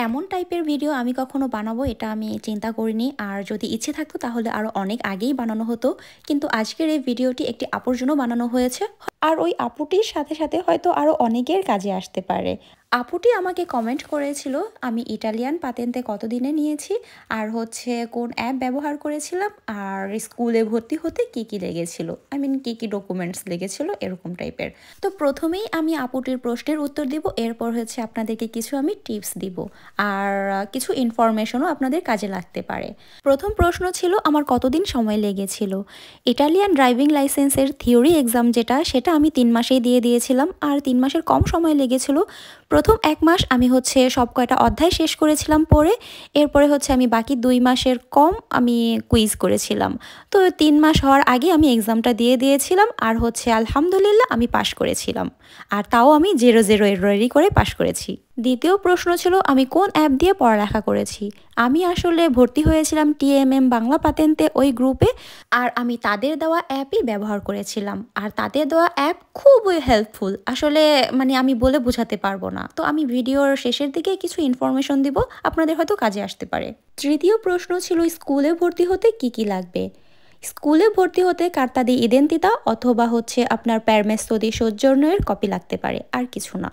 এমন টাইপের ভিডিও আমি কখনো বানাবো এটা আমি চিন্তা করিনি। আর যদি ইচ্ছে থাকতো তাহলে আরও অনেক আগেই বানানো হতো। কিন্তু আজকের এই ভিডিওটি একটি আপুর জন্য বানানো হয়েছে। আর ওই আপুটির সাথে সাথে হয়তো আরও অনেকের কাজে আসতে পারে। আপুটি আমাকে কমেন্ট করেছিল আমি ইটালিয়ান পাতেন্তে কতদিনে নিয়েছি, আর হচ্ছে কোন অ্যাপ ব্যবহার করেছিলাম, আর স্কুলে ভর্তি হতে কি কি লেগেছিল, কি কি ডকুমেন্টস লেগেছিল, এরকম টাইপের। তো প্রথমেই আমি আপুটির প্রশ্নের উত্তর দিব, এরপর হচ্ছে আপনাদেরকে কিছু আমি টিপস দিব আর কিছু ইনফরমেশনও আপনাদের কাজে লাগতে পারে। প্রথম প্রশ্ন ছিল আমার কতদিন সময় লেগেছিল। ইটালিয়ান ড্রাইভিং লাইসেন্সের থিওরি এক্সাম সেটা আমি 3 মাসেই দিয়ে দিয়েছিলাম, আর 3 মাসের কম সময় লেগেছিল। প্রথম 1 মাস আমি হচ্ছে সব কয়টা অধ্যায় শেষ করেছিলাম পড়ে, এরপরে হচ্ছে আমি বাকি 2 মাসের কম আমি কুইজ করেছিলাম। তো 3 মাস হওয়ার আগে আমি এক্সামটা দিয়ে দিয়েছিলাম, আর হচ্ছে আলহামদুলিল্লাহ আমি পাশ করেছিলাম, আর তাও আমি 0 এররেরই করে পাশ করেছি। দ্বিতীয় প্রশ্ন ছিল আমি কোন অ্যাপ দিয়ে পড়ালেখা করেছি। আমি আসলে ভর্তি হয়েছিলাম টিএমএম বাংলা পাতেন্তে ওই গ্রুপে, আর আমি তাদের দেওয়া অ্যাপই ব্যবহার করেছিলাম। আর তাদের দেওয়া অ্যাপ খুবই হেল্পফুল, আসলে আমি বলে বোঝাতে পারবো না। তো আমি ভিডিওর শেষের দিকে কিছু ইনফরমেশন দিব, আপনাদের হয়তো কাজে আসতে পারে। তৃতীয় প্রশ্ন ছিল স্কুলে ভর্তি হতে কি কি লাগবে। স্কুলে ভর্তি হতে কার্তা দি ইডেন্টিতা অথবা হচ্ছে আপনার পারমেসো দি সৌজন্যের কপি লাগতে পারে, আর কিছু না।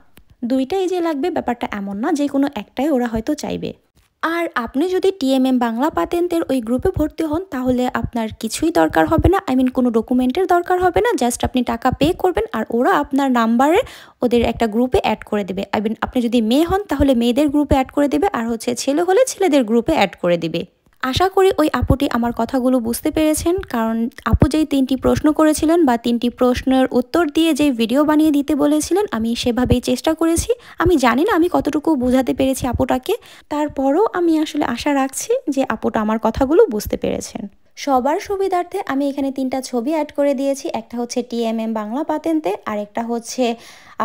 দুইটাই যে লাগবে ব্যাপারটা এমন না, যে কোনো একটাই ওরা হয়তো চাইবে। আর আপনি যদি টিএমএম বাংলা পাতেন্তের ওই গ্রুপে ভর্তি হন তাহলে আপনার কিছুই দরকার হবে না, কোনো ডকুমেন্টের দরকার হবে না। জাস্ট আপনি টাকা পে করবেন আর ওরা আপনার নাম্বারে ওদের একটা গ্রুপে অ্যাড করে দেবে। আপনি যদি মেয়ে হন তাহলে মেয়েদের গ্রুপে অ্যাড করে দেবে, আর হচ্ছে ছেলে হলে ছেলেদের গ্রুপে অ্যাড করে দিবে। আশা করি ওই আপুটি আমার কথাগুলো বুঝতে পেরেছেন, কারণ আপু যেই 3টি প্রশ্ন করেছিলেন বা 3টি প্রশ্নের উত্তর দিয়ে যেই ভিডিও বানিয়ে দিতে বলেছিলেন আমি সেভাবেই চেষ্টা করেছি। আমি জানি না আমি কতটুকু বোঝাতে পেরেছি আপুটাকে, তারপরও আমি আসলে আশা রাখছি যে আপুটা আমার কথাগুলো বুঝতে পেরেছেন। সবার সুবিধার্থে আমি এখানে 3টা ছবি অ্যাড করে দিয়েছি। একটা হচ্ছে টিএমএম বাংলা পাতেন্তে, আরেকটা হচ্ছে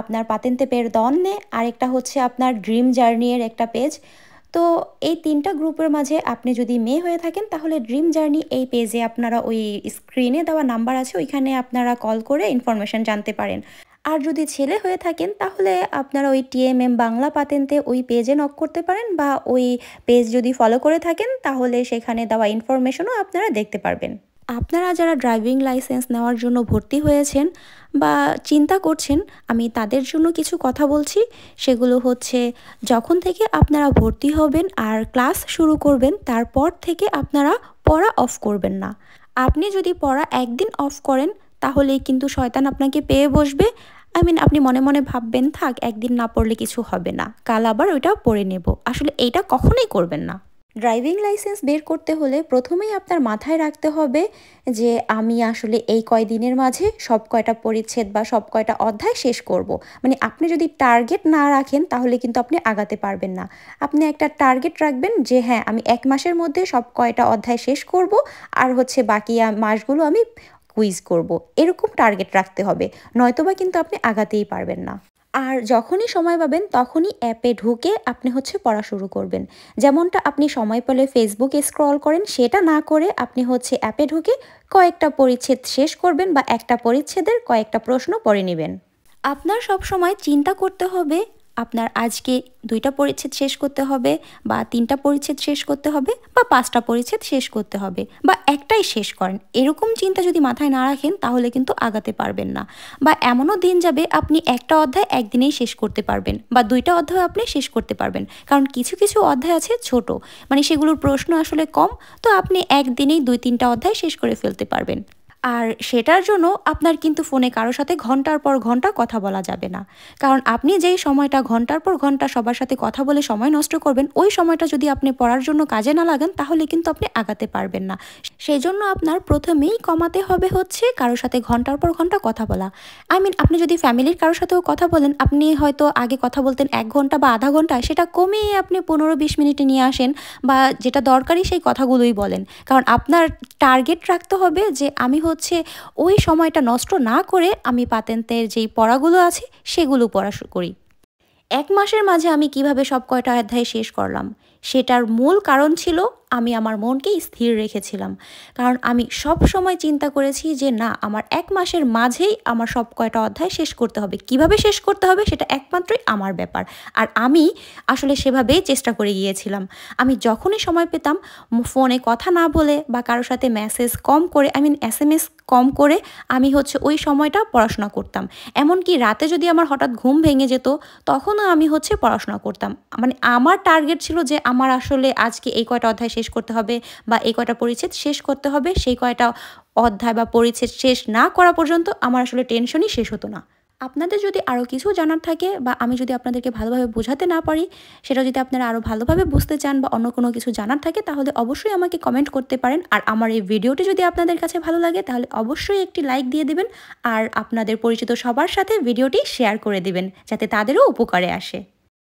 আপনার পাতেন্তে পের দন্নে, আরেকটা হচ্ছে আপনার ড্রিম জার্নির একটা পেজ। তো এই 3টা গ্রুপের মাঝে আপনি যদি মেয়ে হয়ে থাকেন তাহলে ড্রিম জার্নি এই পেজে আপনারা ওই স্ক্রিনে দেওয়া নাম্বার আছে ওইখানে আপনারা কল করে ইনফরমেশন জানতে পারেন। আর যদি ছেলে হয়ে থাকেন তাহলে আপনারা ওই টিএমএম বাংলা পাতেন্তে ওই পেজে নক করতে পারেন, বা ওই পেজ যদি ফলো করে থাকেন তাহলে সেখানে দেওয়া ইনফরমেশনও আপনারা দেখতে পারবেন। আপনারা যারা ড্রাইভিং লাইসেন্স নেওয়ার জন্য ভর্তি হয়েছেন বা চিন্তা করছেন, আমি তাদের জন্য কিছু কথা বলছি। সেগুলো হচ্ছে যখন থেকে আপনারা ভর্তি হবেন আর ক্লাস শুরু করবেন তারপর থেকে আপনারা পড়া অফ করবেন না। আপনি যদি পড়া একদিন অফ করেন তাহলেই কিন্তু শয়তান আপনাকে পেয়ে বসবে। আপনি মনে মনে ভাববেন থাক একদিন না পড়লে কিছু হবে না, কাল আবার ওইটা পড়ে নেব। আসলে এইটা কখনোই করবেন না। ড্রাইভিং লাইসেন্স বের করতে হলে প্রথমেই আপনার মাথায় রাখতে হবে যে আমি আসলে এই কয়দিনের মাঝে সব কয়টা পরিচ্ছেদ বা সব কয়টা অধ্যায় শেষ করব। আপনি যদি টার্গেট না রাখেন তাহলে কিন্তু আপনি আগাতে পারবেন না। আপনি একটা টার্গেট রাখবেন যে হ্যাঁ আমি 1 মাসের মধ্যে সব কয়টা অধ্যায় শেষ করব, আর হচ্ছে বাকি মাসগুলো আমি কুইজ করব। এরকম টার্গেট রাখতে হবে, নয়তোবা কিন্তু আপনি আগাতেই পারবেন না। আর যখনই সময় পাবেন তখনই অ্যাপে ঢুকে আপনি হচ্ছে পড়া শুরু করবেন। যেমনটা আপনি সময় পেলে ফেসবুকে স্ক্রল করেন সেটা না করে আপনি হচ্ছে অ্যাপে ঢুকে কয়েকটা পরিচ্ছেদ শেষ করবেন বা একটা পরিচ্ছেদের কয়েকটা প্রশ্ন পড়ে নেবেন। আপনার সব সময় চিন্তা করতে হবে আপনার আজকে 2টা পরিচ্ছেদ শেষ করতে হবে, বা 3টা পরিচ্ছেদ শেষ করতে হবে, বা 5টা পরিচ্ছেদ শেষ করতে হবে, বা একটাই শেষ করেন। এরকম চিন্তা যদি মাথায় না রাখেন তাহলে কিন্তু আগাতে পারবেন না। বা এমনও দিন যাবে আপনি একটা অধ্যায় একদিনেই শেষ করতে পারবেন, বা 2টা অধ্যায় আপনি শেষ করতে পারবেন। কারণ কিছু কিছু অধ্যায় আছে ছোট, সেগুলোর প্রশ্ন আসলে কম, তো আপনি একদিনেই 2-3টা অধ্যায় শেষ করে ফেলতে পারবেন। আর সেটার জন্য আপনার কিন্তু ফোনে কারো সাথে ঘন্টার পর ঘন্টা কথা বলা যাবে না। কারণ আপনি যেই সময়টা ঘন্টার পর ঘন্টা সবার সাথে কথা বলে সময় নষ্ট করবেন, ওই সময়টা যদি আপনি পড়ার জন্য কাজে না লাগান তাহলে কিন্তু আপনি আগাতে পারবেন না। সেই জন্য আপনার প্রথমেই কমাতে হবে হচ্ছে কারোর সাথে ঘন্টার পর ঘন্টা কথা বলা। আপনি যদি ফ্যামিলির কারোর সাথেও কথা বলেন, আপনি হয়তো আগে কথা বলতেন 1 ঘন্টা বা আধা ঘন্টা, সেটা কমিয়ে আপনি 15-20 মিনিটে নিয়ে আসেন, বা যেটা দরকারি সেই কথাগুলোই বলেন। কারণ আপনার টার্গেট রাখতে হবে যে আমি হচ্ছে ওই সময়টা নষ্ট না করে আমি পাতেন্তের যেই পড়াগুলো আছে সেগুলো পড়া করি। 1 মাসের মাঝে আমি কিভাবে সব কয়টা অধ্যায় শেষ করলাম সেটার মূল কারণ ছিল আমি আমার মনকে স্থির রেখেছিলাম। কারণ আমি সব সময় চিন্তা করেছি যে না, আমার 1 মাসের মাঝেই আমার সব কয়টা অধ্যায় শেষ করতে হবে। কিভাবে শেষ করতে হবে সেটা একমাত্রই আমার ব্যাপার। আর আমি আসলে সেভাবেই চেষ্টা করে গিয়েছিলাম। আমি যখনই সময় পেতাম ফোনে কথা না বলে বা কারো সাথে মেসেজ কম করে, SMS কম করে আমি হচ্ছে ওই সময়টা পড়াশোনা করতাম। এমনকি রাতে যদি আমার হঠাৎ ঘুম ভেঙে যেত, তখনও আমি হচ্ছে পড়াশোনা করতাম। মানে আমার টার্গেট ছিল যে আমার আসলে আজকে এই কয়টা অধ্যায় শেষ করতে হবে বা এই কয়টা পরিচ্ছেদ শেষ করতে হবে। সেই কয়টা অধ্যায় বা পরিচ্ছেদ শেষ না করা পর্যন্ত আমার আসলে টেনশনই শেষ হতো না। আপনাদের যদি আরও কিছু জানার থাকে বা আমি যদি আপনাদেরকে ভালোভাবে বোঝাতে না পারি, সেটা যদি আপনারা আরও ভালোভাবে বুঝতে চান বা অন্য কোনো কিছু জানার থাকে, তাহলে অবশ্যই আমাকে কমেন্ট করতে পারেন। আর আমার এই ভিডিওটি যদি আপনাদের কাছে ভালো লাগে তাহলে অবশ্যই একটি লাইক দিয়ে দিবেন আর আপনাদের পরিচিত সবার সাথে ভিডিওটি শেয়ার করে দিবেন, যাতে তাদেরও উপকারে আসে।